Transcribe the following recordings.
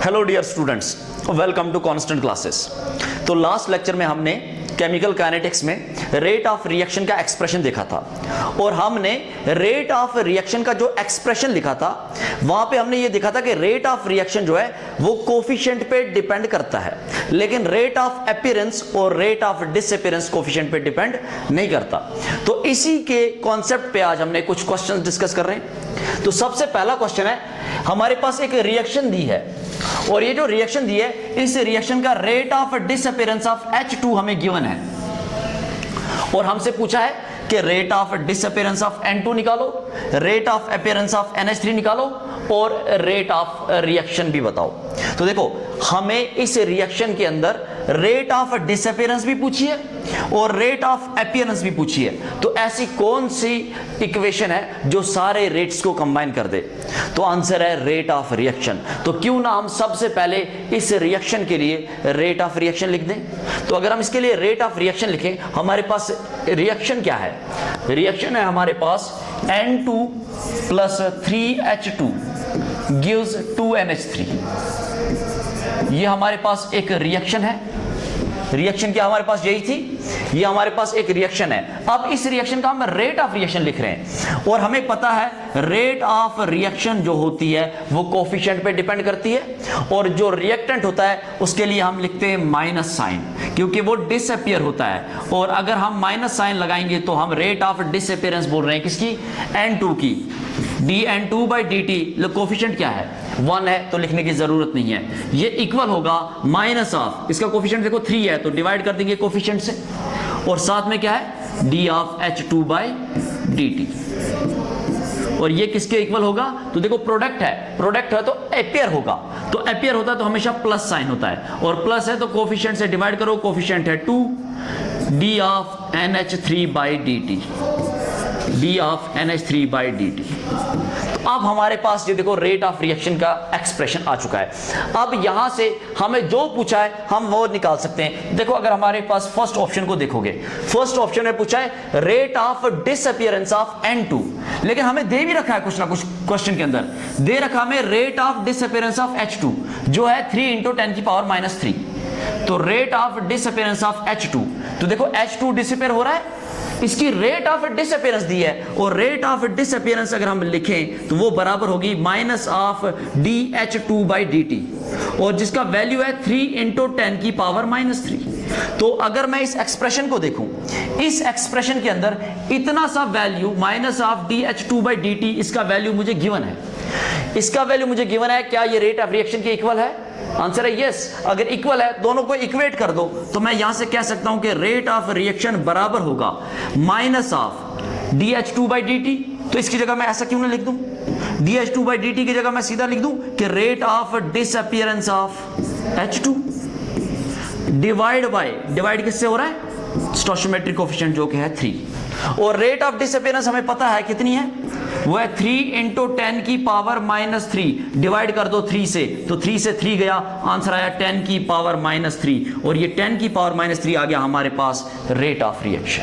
Hello dear students, welcome to constant classes. तो last lecture में हमने केमिकल काइनेटिक्स में रेट ऑफ रिएक्शन का एक्सप्रेशन देखा था और हमने रेट ऑफ रिएक्शन का जो एक्सप्रेशन लिखा था वहां पे हमने ये देखा था कि रेट ऑफ रिएक्शन जो है वो कोफिशिएंट पे डिपेंड करता है, लेकिन रेट ऑफ अपीयरेंस और रेट ऑफ डिसअपीयरेंस कोफिशिएंट पे डिपेंड नहीं करता। तो इसी के कॉन्सेप्ट पे आज हमने कुछ क्वेश्चन डिस्कस कर रहे हैं। तो सबसे पहला क्वेश्चन है, हमारे पास एक रिएक्शन दी है और ये जो रिएक्शन दी है इस रिएक्शन का rate of disappearance of H2 हमें गिवन है और हमसे पूछा है कि rate of disappearance of N2 निकालो, rate of appearance of NH3 निकालो और रेट ऑफ रिएक्शन भी बताओ। तो देखो, हमें इस रिएक्शन के अंदर रेट ऑफ डिसअपीयरेंस भी पूछी है और रेट ऑफ अपीयरेंस भी पूछी है। तो ऐसी कौन सी इक्वेशन है जो सारे रेट्स को कंबाइन कर दे? तो आंसर है रेट ऑफ रिएक्शन। तो क्यों ना हम सबसे पहले इस रिएक्शन के लिए रेट ऑफ रिएक्शन लिख दें। तो अगर हम इसके लिए रेट ऑफ रिएक्शन लिखें, हमारे पास रिएक्शन क्या है? रिएक्शन है हमारे पास N2 plus 3H2 gives 2NH3। ये हमारे पास एक रिएक्शन है। रिएक्शन क्या हमारे पास यही थी, ये हमारे पास एक रिएक्शन है। अब इस रिएक्शन का हम रेट ऑफ रिएक्शन लिख रहे हैं और हमें पता है रेट ऑफ रिएक्शन जो होती है वो कोफिशिएंट पे डिपेंड करती है और जो रिएक्टेंट होता है उसके लिए हम लिखते हैं माइनस साइन, क्योंकि वो डिसअपीयर होता है। और अगर हम माइनस साइन लगाएंगे तो हम रेट ऑफ डिसअपीयरेंस बोल रहे हैं किसकी? N2 की। dN2/dt कोफिशिएंट क्या है? 1 है, तो लिखने की जरूरत नहीं है। ये इक्वल होगा माइनस ऑफ, इसका कोफिशिएंट देखो 3 है तो डिवाइड कर देंगे कोफिशिएंट से, और साथ में क्या है? d of H2/dt। और ये किसके इक्वल होगा? तो देखो प्रोडक्ट है तो एपियर होगा, तो एपियर होता है तो हमेशा प्लस साइन होता है और प्लस है तो कोफिशिएंट से डिवाइड करो, कोफिशिएंट है 2, d of NH3/dt, d of NH3/dt। अब हमारे पास ये देखो रेट ऑफ रिएक्शन का एक्सप्रेशन आ चुका है। अब यहां से हमें जो पूछा है हम वो निकाल सकते हैं। देखो, अगर हमारे पास फर्स्ट ऑप्शन को देखोगे, फर्स्ट ऑप्शन में पूछा है rate of disappearance of N2, लेकिन हमें दे भी रखा है कुछ ना कुछ क्वेश्चन के अंदर दे रखा हमें rate of disappearance of H2 जो है 3 × 10⁻³ तो rate of disappearance of H2, तो देखो H2 डिसअपीयर हो रहा है, इसकी रेट ऑफ डिसअपीयरेंस दी है और रेट ऑफ डिसअपीयरेंस अगर हम लिखें तो वो बराबर होगी माइनस ऑफ dH2/dt और जिसका वैल्यू है 3 × 10⁻³ तो अगर मैं इस एक्सप्रेशन को देखूं, इस एक्सप्रेशन के अंदर इतना सा वैल्यू माइनस ऑफ dH2/dt इसका वैल्यू मुझे गिवन है, इसका वैल्यू मुझे गिवन है। क्या ये रेट ऑफ रिएक्शन के इक्वल है? आंसर है यस। अगर इक्वल है, दोनों को इक्वेट कर दो तो मैं यहां से कह सकता हूं कि रेट ऑफ रिएक्शन बराबर होगा माइनस ऑफ dH2/dt। तो इसकी जगह मैं ऐसा क्यों ना लिख दूं? dH2/dt की जगह मैं सीधा लिख दूं कि rate of disappearance of H2 divide किससे हो रहा है? स्टोइचियोमेट्रिक कोफिशिएंट जो कि है 3 और रेट ऑफ डिसअपीयरेंस हमें पता है कितनी है, वो है 3 × 10⁻³ डिवाइड कर दो 3 से, तो 3 से 3 गया, आंसर आया 10⁻³ और ये 10⁻³ आ गया हमारे पास रेट ऑफ रिएक्शन।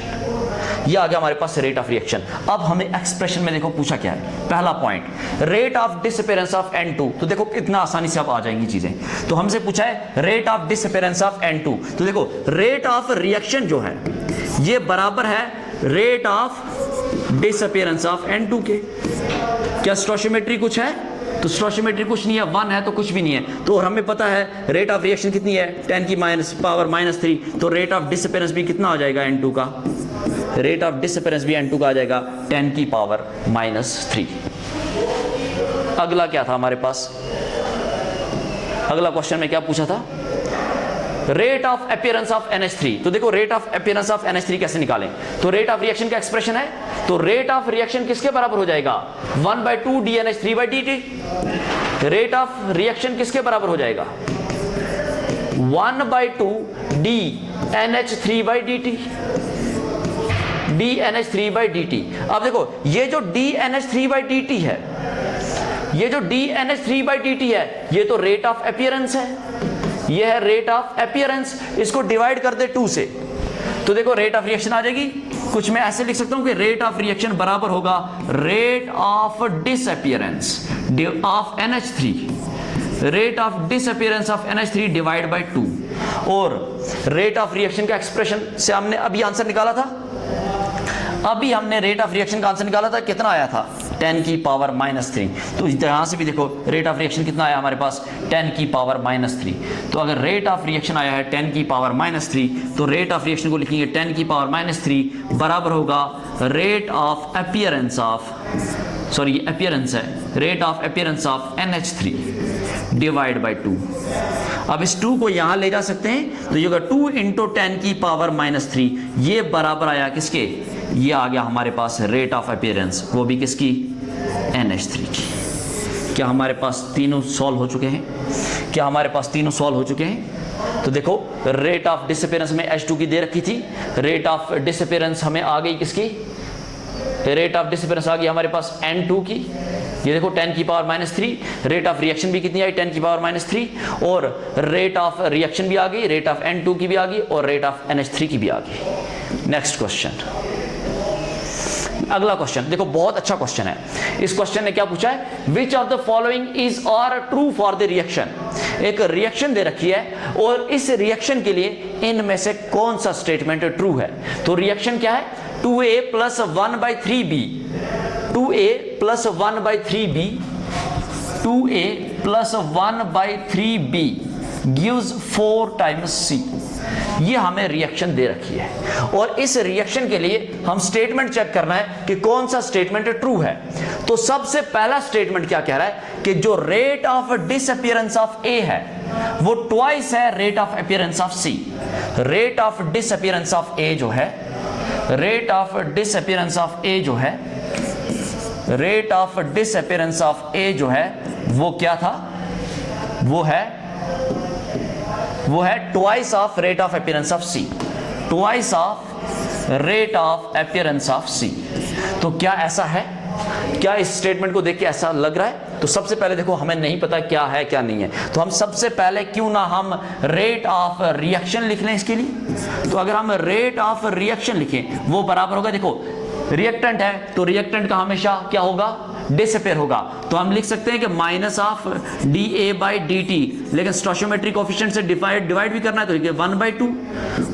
ये आ गया हमारे पास रेट ऑफ रिएक्शन। अब हमें एक्सप्रेशन में देखो पूछा क्या है, पहला point rate of disappearance of N2। तो देखो कितना आसानी से अब आ जाएंगी चीजें। तो हमसे पूछा है rate of disappearance of N2, तो देखो रेट ऑफ रिएक्शन जो है ये बराबर है rate of disappearance of N2 के। क्या स्टोइचियोमेट्री कुछ है? तो स्टोइचियोमेट्री कुछ नहीं है, 1 है तो कुछ भी नहीं है। तो हमें पता है रेट ऑफ रिएक्शन कितनी है? 10⁻³ तो रेट ऑफ डिसअपीयरेंस भी कितना आ जाएगा N2 का? रेट ऑफ डिसअपीयरेंस भी N2 का आ जाएगा 10⁻³ अगला क्या था हमारे पास? अगला क्वेश्चन में क्या पूछा था? Rate of appearance of NH3। तो देखो rate of appearance of NH3 कैसे निकालें? तो रेट ऑफ रिएक्शन का एक्सप्रेशन है, तो रेट ऑफ रिएक्शन किसके बराबर हो जाएगा? 1/2 dNH3/dt। रेट ऑफ रिएक्शन किसके बराबर हो जाएगा? 1/2 dNH3/dt, dNH3/dt। अब देखो ये जो dNH3/dt है, ये जो dNH3/dt है ये तो रेट ऑफ अपीयरेंस है, ये है रेट ऑफ अपीयरेंस। इसको डिवाइड कर दे 2 से तो देखो रेट ऑफ रिएक्शन आ जाएगी। कुछ मैं ऐसे लिख सकता हूं कि रेट ऑफ रिएक्शन बराबर होगा rate of disappearance of NH3 rate of disappearance of NH3 divide by 2, और रेट ऑफ रिएक्शन का एक्सप्रेशन से हमने अभी आंसर निकाला था, अभी हमने रेट ऑफ रिएक्शन का आंसर निकाला था, कितना आया था 10 की पावर -3। तो यहां से भी देखो रेट ऑफ रिएक्शन कितना आया हमारे पास 10 की पावर -3। तो अगर रेट ऑफ रिएक्शन आया है 10 की पावर -3, तो रेट ऑफ रिएक्शन को लिखेंगे 10 की पावर -3 बराबर होगा rate of appearance of, sorry appearance है, rate of appearance of NH3 divide by 2। अब इस 2 को यहां ले जा सकते हैं, तो ये होगा 2 इंटू 10 की पावर -3, ये बराबर आया किसके, ये आ गया हमारे पास रेट ऑफ अपीयरेंस, वो भी किसकी, NH3 की। क्या हमारे पास तीनों सॉल्व हो चुके हैं? क्या हमारे पास तीनों सॉल्व हो चुके हैं? तो देखो रेट ऑफ डिसअपीयरेंस में H2 की दे रखी थी, रेट ऑफ डिसअपीयरेंस हमें आ गई किसकी, रेट ऑफ डिसअपीयरेंस आ गई हमारे पास N2 की, ये देखो 10 की पावर -3, रेट ऑफ रिएक्शन भी कितनी आई 10 की पावर -3, और रेट ऑफ रिएक्शन भी आ गई, रेट ऑफ N2 की भी आ गई, और रेट ऑफ NH3 की भी आ गई। नेक्स्ट क्वेश्चन, अगला क्वेश्चन देखो, बहुत अच्छा क्वेश्चन है। इस क्वेश्चन ने क्या पूछा है, which of the following is और ट्रू फॉर द रिएक्शन। एक रिएक्शन दे रखी है और इस रिएक्शन के लिए इनमें से कौन सा स्टेटमेंट ट्रू है। तो रिएक्शन क्या है, 2A plus 1/3B, 2A plus 1/3B, 2A plus 1/3B gives 4 times C। ये हमें रिएक्शन दे रखी है और इस रिएक्शन के लिए हम स्टेटमेंट चेक करना है कि कौन सा स्टेटमेंट ट्रू है। तो सबसे पहला स्टेटमेंट क्या कह रहा है कि जो rate of disappearance of A है वो ट्वाइस है rate of appearance of C। Rate of disappearance of A जो है, rate of disappearance of A जो है, rate of disappearance of A जो है वो क्या था, वो है twice of rate of appearance of C, twice of rate of appearance of C। तो क्या ऐसा है, क्या इस स्टेटमेंट को देख के ऐसा लग रहा है? तो सबसे पहले देखो हमें नहीं पता क्या है क्या नहीं है, तो हम सबसे पहले क्यों ना हम रेट ऑफ रिएक्शन लिख लें इसके लिए। तो अगर हम रेट ऑफ रिएक्शन लिखें वो बराबर होगा, देखो रिएक्टेंट है तो रिएक्टेंट का हमेशा क्या होगा, डिसअपीयर होगा। तो हम लिख सकते हैं कि माइनस ऑफ dA/dt, लेकिन स्टोइचियोमेट्रिक कोएफिशिएंट से डिवाइड भी करना है तो ये 1/2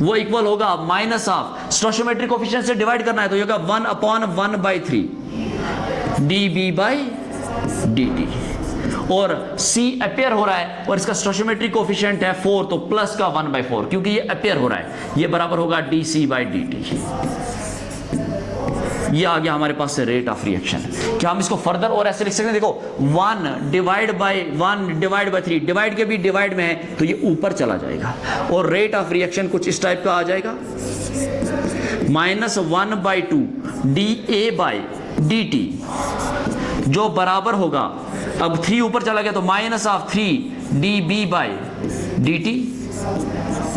वो इक्वल होगा माइनस ऑफ स्टोइचियोमेट्रिक कोएफिशिएंट से डिवाइड करना है तो ये होगा 1/1/3 dB/dt। और C अपीयर हो रहा है और इसका स्टोइचियोमेट्रिक कोएफिशिएंट है 4, तो प्लस का 1/4 क्योंकि ये अपीयर हो रहा है, ये बराबर होगा dC/dt। ये आ गया हमारे पास रेट ऑफ रिएक्शन। क्या हम इसको फर्दर और ऐसे लिख सकते हैं, देखो 1 डिवाइड बाय 3, डिवाइड के भी डिवाइड में है तो ये ऊपर चला जाएगा और रेट ऑफ रिएक्शन कुछ इस टाइप का आ जाएगा, -1/2 dA/dt जो बराबर होगा, अब 3 ऊपर चला गया तो -3 dB/dt,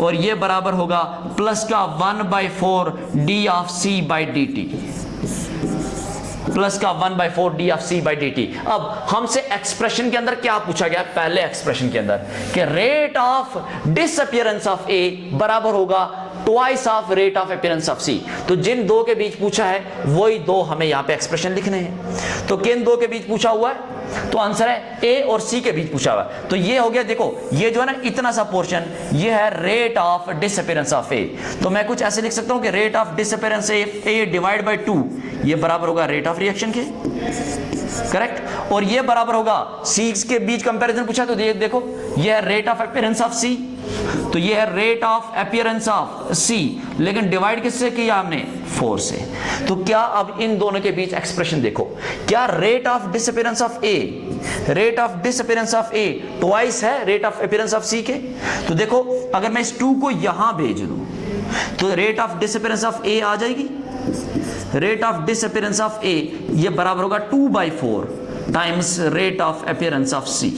और ये बराबर होगा प्लस का 1/4 d/C/dt, प्लस का 1/4 d/C/dt। अब हमसे एक्सप्रेशन के अंदर क्या पूछा गया, पहले एक्सप्रेशन के अंदर कि rate of disappearance of A बराबर होगा twice of rate of appearance of C। तो जिन दो के बीच पूछा है वही दो हमें यहां पे एक्सप्रेशन लिखने हैं। तो किन दो के बीच पूछा हुआ है, तो आंसर है A और C के बीच पूछा हुआ है। तो ये हो गया, देखो ये जो है ना इतना सा पोर्शन, ये है rate of disappearance of A। तो मैं कुछ ऐसे लिख सकता हूं कि rate of disappearance A divide by 2 ये बराबर होगा रेट ऑफ रिएक्शन के, करेक्ट। और ये बराबर होगा C के बीच कंपैरिजन पूछा तो देखो ये है rate of appearance of C, तो ये है rate of appearance of C, लेकिन डिवाइड किससे किया हमने, 4 से। तो क्या अब इन दोनों के बीच एक्सप्रेशन देखो, क्या rate of disappearance of A, rate of disappearance of A twice है rate of appearance of C के। तो देखो अगर मैं इस 2 को यहां भेज दूं तो rate of disappearance of A आ जाएगी, rate of disappearance of A ये बराबर होगा 2/4 times rate of appearance of C।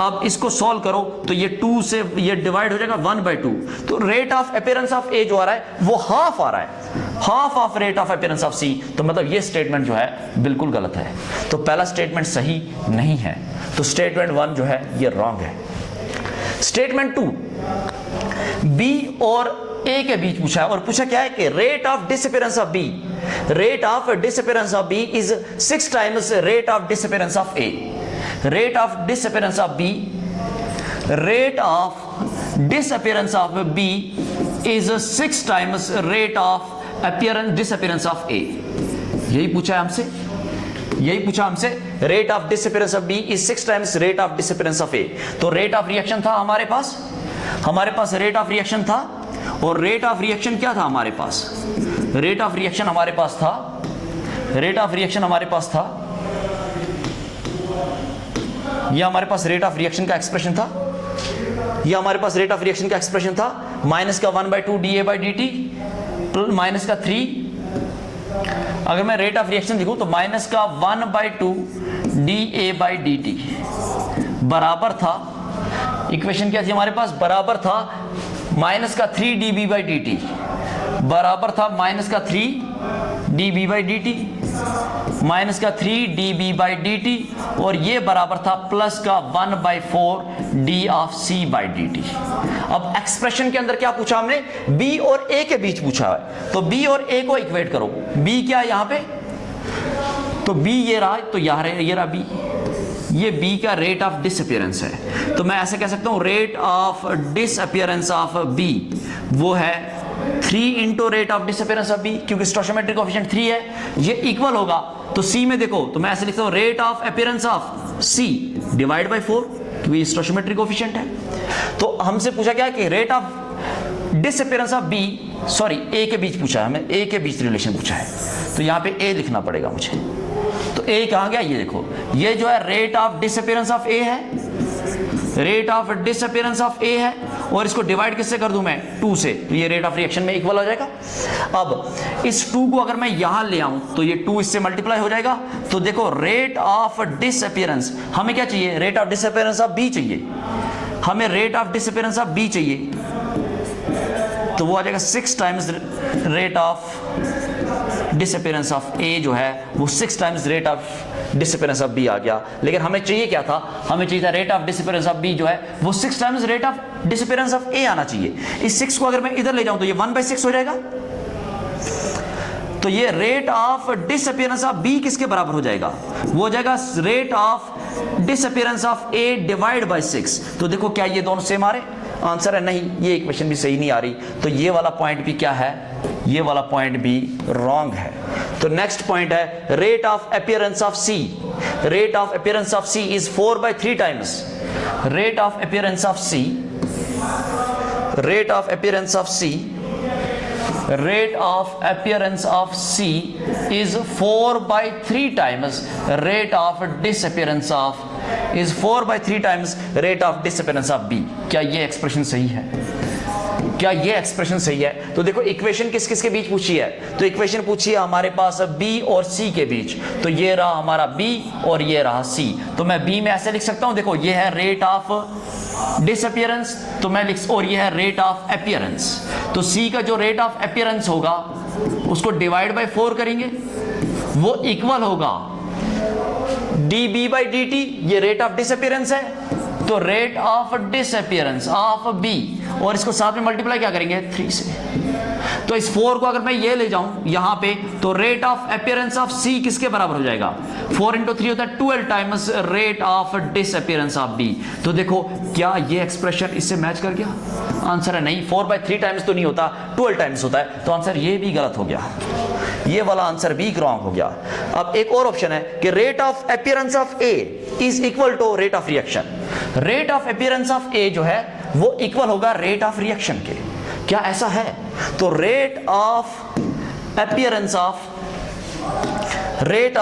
अब इसको सॉल्व करो तो ये 2 से ये डिवाइड हो जाएगा 1/2, तो rate of appearance of A जो आ रहा है वो हाफ आ रहा है, half of rate of appearance of C। तो मतलब ये स्टेटमेंट जो है बिल्कुल गलत है, तो पहला स्टेटमेंट सही नहीं है, तो स्टेटमेंट 1 जो है ये रॉन्ग है। स्टेटमेंट 2 B और A के बीच पूछा है और पूछा क्या है कि rate of disappearance of B, rate of disappearance of B is 6 times rate of disappearance of A। Rate of disappearance of B rate of disappearance of B is 6 times rate of disappearance of A. यही पूछा है हमसे, यही पूछा हमसे, rate of disappearance of B is 6 times rate of disappearance of A. तो rate of reaction था हमारे पास रेट ऑफ रिएक्शन था, और रेट ऑफ रिएक्शन क्या था हमारे पास, रेट ऑफ रिएक्शन हमारे पास था, रेट ऑफ रिएक्शन हमारे पास था, यह हमारे पास रेट ऑफ रिएक्शन का एक्सप्रेशन था, यह हमारे पास रेट ऑफ रिएक्शन का एक्सप्रेशन था, माइनस का 1/2 dA/dt माइनस का 3, अगर मैं रेट ऑफ रिएक्शन लिखूं तो माइनस का 1/2 dA/dt बराबर था, इक्वेशन क्या थी हमारे पास, बराबर था माइनस का 3 dB/dt, बराबर था माइनस का 3 dB/dt, माइनस का 3 dB/dt, और ये बराबर था प्लस का 1/4 d/c/dt। अब एक्सप्रेशन के अंदर क्या पूछा हमने, b और a के बीच पूछा है, तो b और a को इक्वेट करो। b क्या है यहां पे, तो b ये रहा, तो ये रहा b, ये b का रेट ऑफ डिसअपियरेंस है, तो मैं ऐसे कह सकता हूं rate of disappearance of b वो है 3 into rate of disappearance of B, क्योंकि स्टोइचियोमेट्रिक कोएफिशिएंट 3 है, ये इक्वल होगा, तो सी में देखो तो मैं ऐसे लिखता हूं rate of appearance of C divide by 4, क्योंकि स्टोइचियोमेट्रिक कोएफिशिएंट है। तो हमसे पूछा क्या कि rate of disappearance of B, sorry A के बीच पूछा है, हमें ए के बीच रिलेशन पूछा है, तो यहां पे ए लिखना पड़ेगा मुझे। तो ए कहां गया, ये देखो, ये जो है रेट ऑफ डिसअपियरेंस ऑफ ए है, रेट ऑफ डिसअपियरेंस ऑफ ए है, और इसको डिवाइड किससे कर दूं मैं, 2 से, तो ये रेट ऑफ रिएक्शन में इक्वल हो जाएगा। अब इस 2 को अगर मैं यहां ले आऊं तो ये 2 इससे मल्टीप्लाई हो जाएगा, तो देखो रेट ऑफ डिसअपियरेंस हमें क्या चाहिए, rate of disappearance of B चाहिए, हमें rate of disappearance of B चाहिए, तो वो आ जाएगा 6 times rate of disappearance of A जो है वो 6 times rate of disappearance of B आ गया। लेकिन हमें चाहिए क्या था, हमें चाहिए था rate of disappearance of B जो है वो 6 times rate of disappearance of A आना चाहिए। इस 6 को अगर मैं इधर ले जाऊं तो ये 1/6 हो जाएगा, तो ये rate of disappearance of B किसके बराबर हो जाएगा, वो हो जाएगा rate of disappearance of A divide by 6। तो देखो क्या ये दोनों सेम आ रहे, आंसर है नहीं, ये इक्वेशन भी सही नहीं आ रही, तो ये वाला पॉइंट भी क्या है, ये वाला पॉइंट भी रॉन्ग है। तो नेक्स्ट पॉइंट है rate of appearance of C, rate of appearance of C is 4/3 times, rate of appearance of C, rate of appearance of C, rate of appearance of C is 4/3 times rate of disappearance of is 4/3 times rate of disappearance of B। क्या ये expression सही है, क्या ये expression सही है? तो देखो इक्वेशन किस किस के बीच पूछी है, तो इक्वेशन पूछी है हमारे पास B और C के बीच, तो ये रहा हमारा B और ये रहा C। तो मैं B में ऐसे लिख सकता हूं, देखो ये है रेट ऑफ डिसअपियरेंस, तो मैं लिख, और ये है रेट ऑफ अपीयरेंस, तो C का जो रेट ऑफ अपीयरेंस होगा उसको डिवाइड बाय 4 करेंगे, वो इक्वल होगा dB/dt, ये रेट ऑफ डिसअपियरेंस है, तो rate of disappearance of B, और इसको साथ में मल्टीप्लाई क्या करेंगे 3 से, तो इस 4 को अगर मैं ये ले जाऊं यहां पे, तो rate of appearance of C किसके बराबर हो जाएगा, 4 × 3 होता है 12 times rate of disappearance of B। तो देखो क्या ये एक्सप्रेशन इससे मैच कर गया, आंसर है नहीं, 4/3 टाइम्स तो नहीं होता, 12 टाइम्स होता है, तो आंसर ये भी गलत हो गया, ये वाला आंसर भी रॉन्ग हो गया। अब एक और ऑप्शन है कि rate of appearance of A is equal to rate of reaction, rate of appearance of A जो है वो इक्वल होगा रेट ऑफ रिएक्शन के, क्या ऐसा है? तो rate of appearance of, rate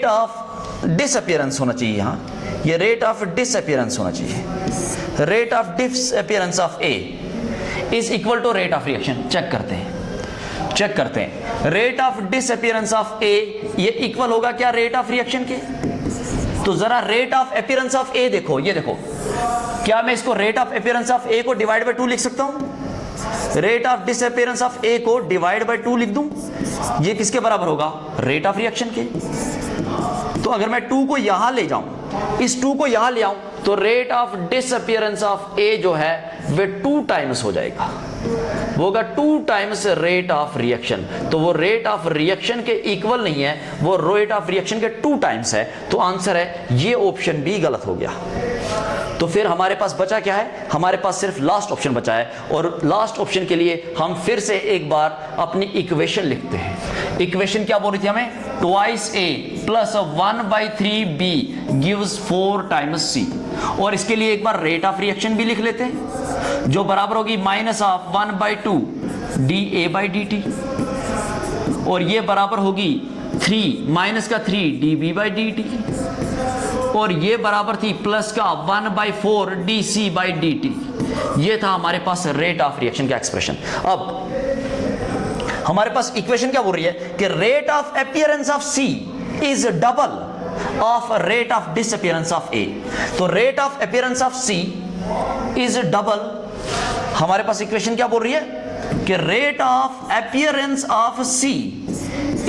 of disappearance होना चाहिए, यहां ये रेट ऑफ डिसअपियरेंस होना चाहिए, rate of disappearance of A is equal to rate of reaction. Check करते हैं, चेक करते हैं, rate of disappearance of A ये इक्वल होगा क्या रेट ऑफ रिएक्शन के? तो जरा rate of appearance of A देखो, ये देखो, क्या मैं इसको rate of appearance of A को डिवाइड बाय 2 लिख सकता हूं? Rate of disappearance of A को डिवाइड बाय 2 लिख दूं, ये किसके बराबर होगा, रेट ऑफ रिएक्शन के। तो अगर मैं 2 को यहां ले जाऊं, इस 2 को यहां ले आऊं, तो rate of disappearance of A जो है वे 2 टाइम्स हो जाएगा, वो होगा 2 टाइम्स रेट ऑफ रिएक्शन, तो वो रेट ऑफ रिएक्शन के इक्वल नहीं है, वो रेट ऑफ रिएक्शन के 2 टाइम्स है, तो आंसर है ये ऑप्शन भी गलत हो गया। तो फिर हमारे पास बचा क्या है, हमारे पास सिर्फ लास्ट ऑप्शन बचा है, और लास्ट ऑप्शन के लिए हम फिर से एक बार अपनी इक्वेशन लिखते हैं। इक्वेशन क्या बोल रही थी हमें, twice A plus 1/3b gives 4 times C, और इसके लिए एक बार रेट ऑफ रिएक्शन भी लिख लेते हैं जो बराबर होगी -1/2 dA/dt, और ये बराबर होगी 3 dB/dt, और ये बराबर थी प्लस का 1/4 dC/dt। ये था हमारे पास रेट ऑफ रिएक्शन का एक्सप्रेशन। अब हमारे पास इक्वेशन क्या बोल रही है कि rate of appearance of C is double of rate of disappearance of A। तो rate of appearance of C is double, हमारे पास इक्वेशन क्या बोल रही है कि rate of appearance of C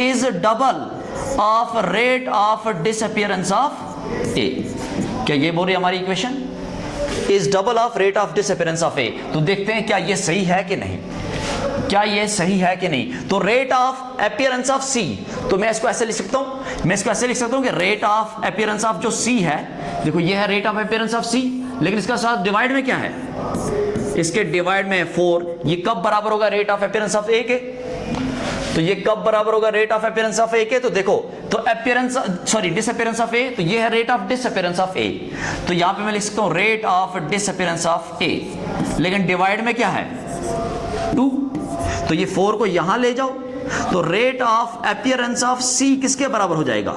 is double of rate of disappearance of A। क्या ये बोल रही है हमारी equation, is double of rate of disappearance of A। तो देखते हैं क्या ये सही है कि नहीं, क्या ये सही है कि नहीं। तो rate of appearance of C, तो मैं इसको ऐसे लिख सकता हूं, मैं इसको ऐसे लिख सकता हूं कि रेट ऑफ अपीयरेंस ऑफ जो C है, देखो ये है rate of appearance of C, लेकिन इसका साथ डिवाइड में क्या है, इसके डिवाइड में 4। ये कब बराबर होगा rate of appearance of A के, तो ये कब बराबर होगा rate of appearance of A के, तो देखो तो appearance sorry disappearance of A, तो ये है rate of disappearance of A। तो यहां पे मैं लिख सकता हूं rate of disappearance of A, लेकिन डिवाइड में क्या है 2, तो ये 4 को यहां ले जाओ, तो rate of appearance of C किसके बराबर हो जाएगा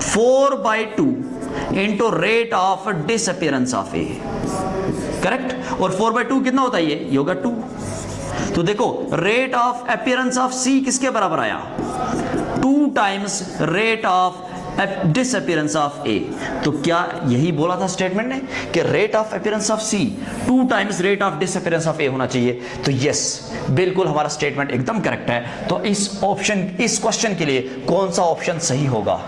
4/2 into rate of disappearance of A, correct. और 4/2 कितना होता है, ये होगा 2। तो देखो rate of appearance of C किसके बराबर आया 2 times rate of disappearance of A। तो क्या यही बोला था स्टेटमेंट ने कि rate of appearance of C 2 times rate of disappearance of A होना चाहिए। तो यस, बिल्कुल हमारा स्टेटमेंट एकदम करेक्ट है। तो इस क्वेश्चन के लिए कौन सा ऑप्शन सही होगा,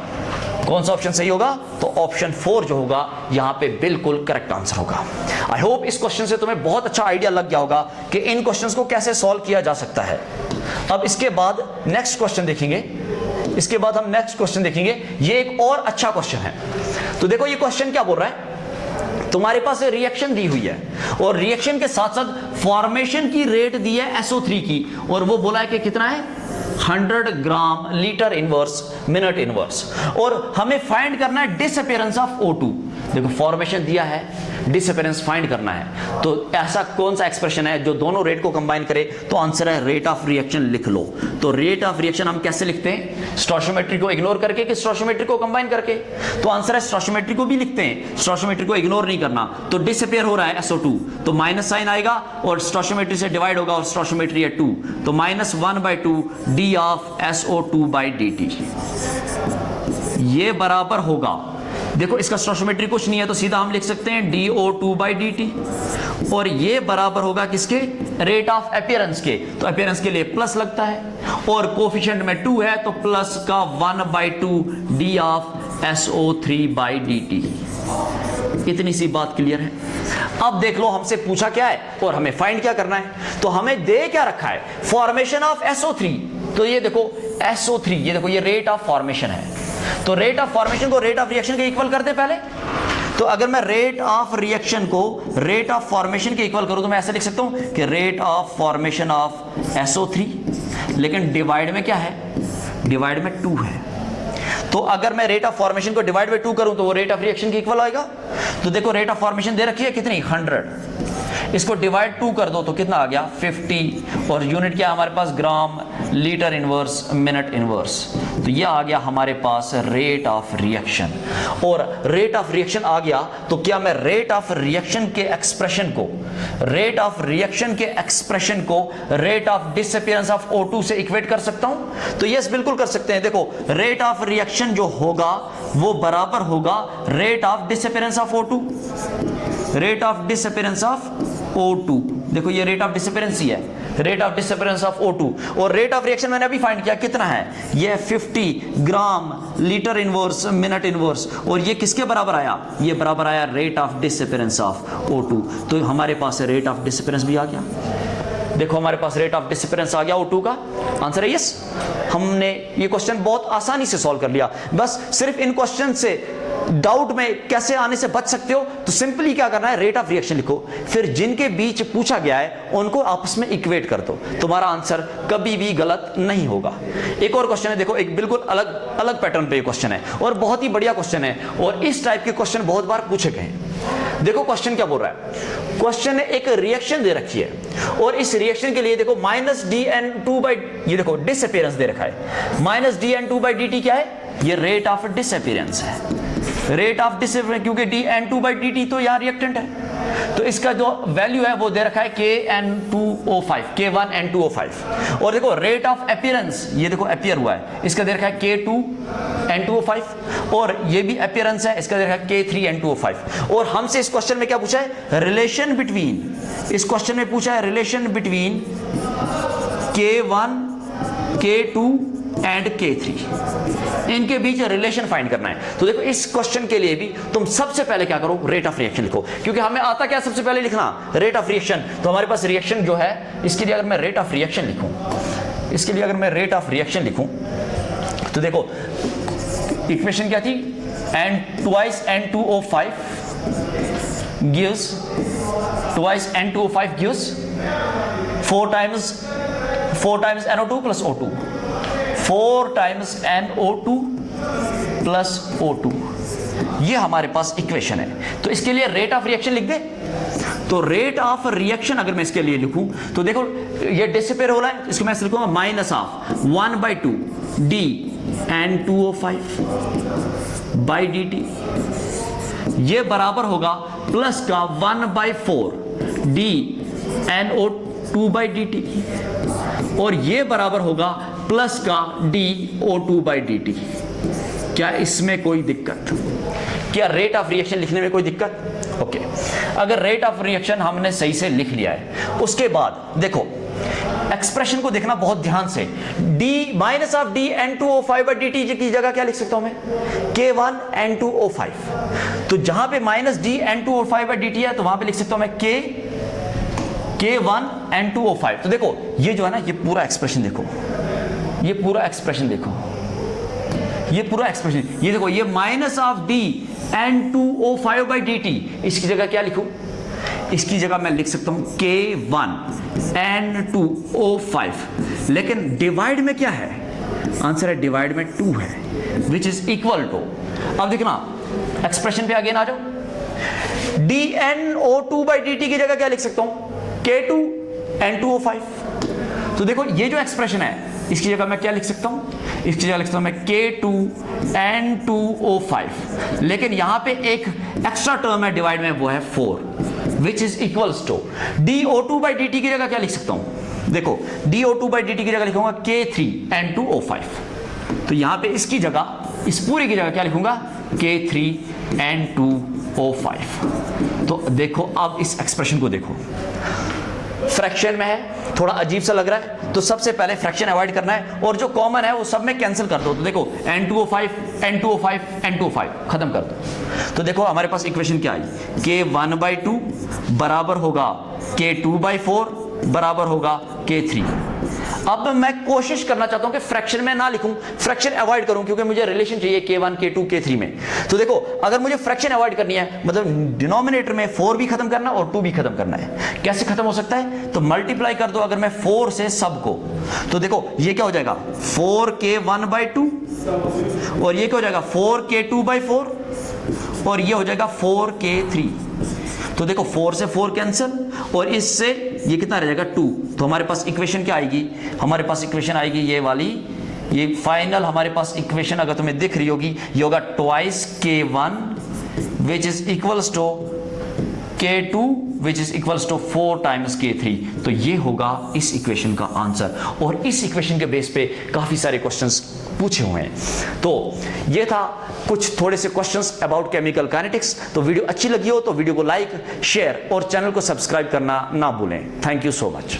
कौन सा ऑप्शन सही होगा, तो ऑप्शन 4 जो होगा यहां पे बिल्कुल करेक्ट आंसर होगा। आई होप इस क्वेश्चन से तुम्हें बहुत अच्छा आइडिया लग गया होगा कि इन क्वेश्चंस को कैसे सॉल्व किया जा सकता है। अब इसके बाद नेक्स्ट क्वेश्चन देखेंगे, इसके बाद हम नेक्स्ट क्वेश्चन देखेंगे। ये एक और अच्छा क्वेश्चन है। तो देखो ये क्वेश्चन क्या बोल रहा है, तुम्हारे पास रिएक्शन दी हुई है और रिएक्शन के साथ साथ फॉर्मेशन की रेट दी है SO3 की, और वो बोला है कि कितना है 100 ग्राम लीटर इनवर्स मिनट इनवर्स, और हमें फाइंड करना है डिसअपीयरेंस ऑफ O2। देखो फॉर्मेशन दिया है, डिसअपीयरेंस फाइंड करना है, तो ऐसा कौन सा एक्सप्रेशन है जो दोनों रेट को कंबाइन करे, तो आंसर है रेट ऑफ रिएक्शन लिख लो। तो रेट ऑफ रिएक्शन हम कैसे लिखते हैं, स्टोइचियोमेट्री को इग्नोर करके कि स्टोइचियोमेट्री को कंबाइन करके, तो आंसर है स्टोइचियोमेट्री को भी लिखते हैं, स्टोइचियोमेट्री को इग्नोर नहीं करना। तो डिसअपीयर हो रहा है SO2, तो माइनस साइन आएगा और स्टोइचियोमेट्री से डिवाइड होगा, और स्टोइचियोमेट्री है 2, तो -1/2 d ऑफ SO2/dt। ये बराबर होगा, देखो इसका स्टोइचियोमेट्री कुछ नहीं है तो सीधा हम लिख सकते हैं DO2/dt, और ये बराबर होगा किसके, रेट ऑफ अपीयरेंस के, तो अपीयरेंस के लिए प्लस लगता है, और कोफिशिएंट में 2 है तो प्लस का 1/2 d ऑफ SO3/dt। इतनी सी बात क्लियर है। अब देख लो हमसे पूछा क्या है और हमें फाइंड क्या करना है। तो हमें दे क्या रखा है, फॉर्मेशन ऑफ SO3। तो ये देखो SO3, ये देखो ये रेट ऑफ फॉर्मेशन है, तो रेट ऑफ फॉर्मेशन को रेट ऑफ रिएक्शन के इक्वल करते पहले। तो अगर मैं रेट ऑफ रिएक्शन को रेट ऑफ फॉर्मेशन के इक्वल करूं तो मैं ऐसे लिख सकता हूं कि rate of formation of SO3, लेकिन डिवाइड में क्या है, डिवाइड में 2 है। तो अगर मैं रेट ऑफ फॉर्मेशन को डिवाइड बाय 2 करूं तो वो रेट ऑफ रिएक्शन के इक्वल आएगा। तो देखो रेट ऑफ फॉर्मेशन दे रखी है कितनी 100, इसको डिवाइड 2 कर दो तो कितना आ गया 50, और यूनिट क्या है हमारे पास ग्राम लीटर इनवर्स मिनट इनवर्स। तो ये आ गया हमारे पास रेट ऑफ रिएक्शन, और रेट ऑफ रिएक्शन आ गया तो क्या मैं रेट ऑफ रिएक्शन के एक्सप्रेशन को, रेट ऑफ रिएक्शन के एक्सप्रेशन को rate of disappearance of O2 से इक्वेट कर सकता हूं। तो यस बिल्कुल कर सकते हैं। देखो रेट ऑफ रिएक्शन जो होगा वो बराबर होगा rate of disappearance of O2, rate of disappearance of O2। देखो ये रेट ऑफ डिसअपीयरेंस ही है, rate of disappearance of O2, और रेट ऑफ रिएक्शन मैंने अभी फाइंड किया कितना है, ये 50 ग्राम लीटर इनवर्स मिनट इनवर्स, और ये किसके बराबर आया, ये बराबर आया rate of disappearance of O2। तो हमारे पास रेट ऑफ डिसअपीयरेंस भी आ गया। देखो हमारे पास रेट ऑफ डिसअपीयरेंस आ गया O2 का, आंसर है यस। हमने ये क्वेश्चन बहुत आसानी से सॉल्व कर लिया, बस सिर्फ इन क्वेश्चन से डाउट में कैसे आने से बच सकते हो, तो सिंपली क्या करना है, रेट ऑफ रिएक्शन लिखो, फिर जिनके बीच पूछा गया है उनको आपस में इक्वेट कर दो, तुम्हारा आंसर कभी भी गलत नहीं होगा। एक और क्वेश्चन है, देखो एक बिल्कुल अलग पैटर्न पे क्वेश्चन है और बहुत ही बढ़िया क्वेश्चन है, और इस टाइप के क्वेश्चन बहुत बार पूछे गए हैं। देखो क्वेश्चन क्या बोल रहा है, क्वेश्चन ने एक रिएक्शन दे रखी है और इस रिएक्शन के लिए देखो -dN2 बाई, ये देखो डिसअपीयरेंस दे रखा है, -dN2 बाई dt क्या है, ये रेट ऑफ डिसअपीयरेंस है, रेट ऑफ डिसअपीयरेंस, क्योंकि dN2 बाई dt तो यहां रिएक्टेंट है, तो इसका जो वैल्यू है वो दे रखा है KN2O5, K1N2O5, और देखो रेट ऑफ अपीयरेंस, ये देखो अपीयर हुआ है, इसका दे रखा है K2N2O5, और ये भी अपीयरेंस है, इसका दे रखा है K3N2O5, और हमसे इस क्वेश्चन में क्या पूछा है, रिलेशन बिटवीन, इस क्वेश्चन में पूछा है relation between K1, K2 and K3, इनके बीच रिलेशन फाइंड करना है। तो देखो इस क्वेश्चन के लिए भी तुम सबसे पहले क्या करो, रेट ऑफ रिएक्शन लिखो, क्योंकि हमें आता क्या सबसे पहले लिखना, रेट ऑफ रिएक्शन। तो हमारे पास रिएक्शन जो है, इसके लिए अगर मैं रेट ऑफ रिएक्शन लिखूं, इसके लिए अगर मैं रेट ऑफ रिएक्शन लिखूं, तो देखो इक्वेशन क्या थी, twice N2O5 gives, twice N2O5 gives 4 times NO2 plus O2, 4 times NO2 plus O2, ये हमारे पास इक्वेशन है। तो इसके लिए रेट ऑफ रिएक्शन लिख दे, तो रेट ऑफ रिएक्शन अगर मैं इसके लिए लिखूं, तो देखो ये डिसअपीयर हो रहा है, इसको मैं लिखूंगा -1/2 dN2O5 बाई dt, ये बराबर होगा प्लस का 1/4 dNO2 बाई dt, और ये बराबर होगा प्लस का dO2 बाई dt। क्या इसमें कोई दिक्कत, क्या रेट ऑफ रिएक्शन लिखने में कोई दिक्कत? ओके, अगर रेट ऑफ रिएक्शन हमने सही से लिख लिया है, उसके बाद देखो एक्सप्रेशन को देखना बहुत ध्यान से, -dN2O5 बाई dt की जगह क्या लिख सकता हूं मैं, K1N2O5, तो जहां पे -dN2O5 बाई dt है तो वहां पे लिख सकता हूं मैं K1N2O5। तो देखो ये जो है ना, ये पूरा एक्सप्रेशन देखो, ये पूरा एक्सप्रेशन देखो, ये पूरा एक्सप्रेशन, ये देखो ये -dN2O5 बाई dt, इसकी जगह क्या लिखूं, इसकी जगह मैं लिख सकता हूं K1N2O5, लेकिन डिवाइड में क्या है, आंसर है डिवाइड में 2 है, विच इज इक्वल टू, अब देखना एक्सप्रेशन पे अगेन आ जाओ, dNO2 बाई dt की जगह क्या लिख सकता हूं, K2N2O5। तो देखो ये जो एक्सप्रेशन है, इसकी जगह मैं क्या लिख सकता हूं, इसकी जगह लिख सकता हूं मैं K2N2O5, लेकिन यहां पे एक एक्स्ट्रा टर्म है डिवाइड में, वो है 4, which is equals to dO2 by dt की जगह क्या लिख सकता हूं, देखो dO2 बाई dt की जगह लिखूंगा K3N2O5, तो यहां पे इसकी जगह, इस पूरी की जगह क्या लिखूंगा, K3N2O5। तो देखो अब इस एक्सप्रेशन को देखो, फ्रैक्शन में है, थोड़ा अजीब सा लग रहा है, तो सबसे पहले फ्रैक्शन अवॉइड करना है, और जो कॉमन है वो सब में कैंसिल कर दो। तो देखो N2O5 N2O5 N2O5 खत्म कर दो, तो देखो हमारे पास इक्वेशन क्या आई, K1/2 बराबर होगा K2/4 बराबर होगा K3। अब मैं कोशिश करना चाहता हूं कि फ्रैक्शन में ना लिखूं, फ्रैक्शन अवॉइड करूं, क्योंकि मुझे रिलेशन चाहिए K1 K2 K3 में। तो देखो अगर मुझे फ्रैक्शन अवॉइड करनी है, मतलब डिनोमिनेटर में 4 भी खत्म करना और 2 भी खत्म करना है, कैसे खत्म हो सकता है, तो मल्टीप्लाई कर दो अगर मैं 4 से सब को, तो देखो ये क्या हो जाएगा 4K1/2, और ये क्या हो जाएगा 4K2/4, और ये हो जाएगा 4K3। तो देखो 4 से 4 कैंसिल, और इससे ये कितना रह जाएगा 2। तो हमारे पास इक्वेशन क्या आएगी, हमारे पास इक्वेशन आएगी ये वाली, ये फाइनल हमारे पास इक्वेशन अगर तुम्हें दिख रही होगी, ये होगा twice K1 which is equals to K2 which is equals to 4 times K3। तो ये होगा इस इक्वेशन का आंसर, और इस इक्वेशन के बेस पे काफी सारे क्वेश्चंस पूछे हुए हैं। तो ये था कुछ थोड़े से क्वेश्चंस अबाउट केमिकल काइनेटिक्स। तो वीडियो अच्छी लगी हो तो वीडियो को लाइक, शेयर और चैनल को सब्सक्राइब करना ना भूलें। Thank you so much.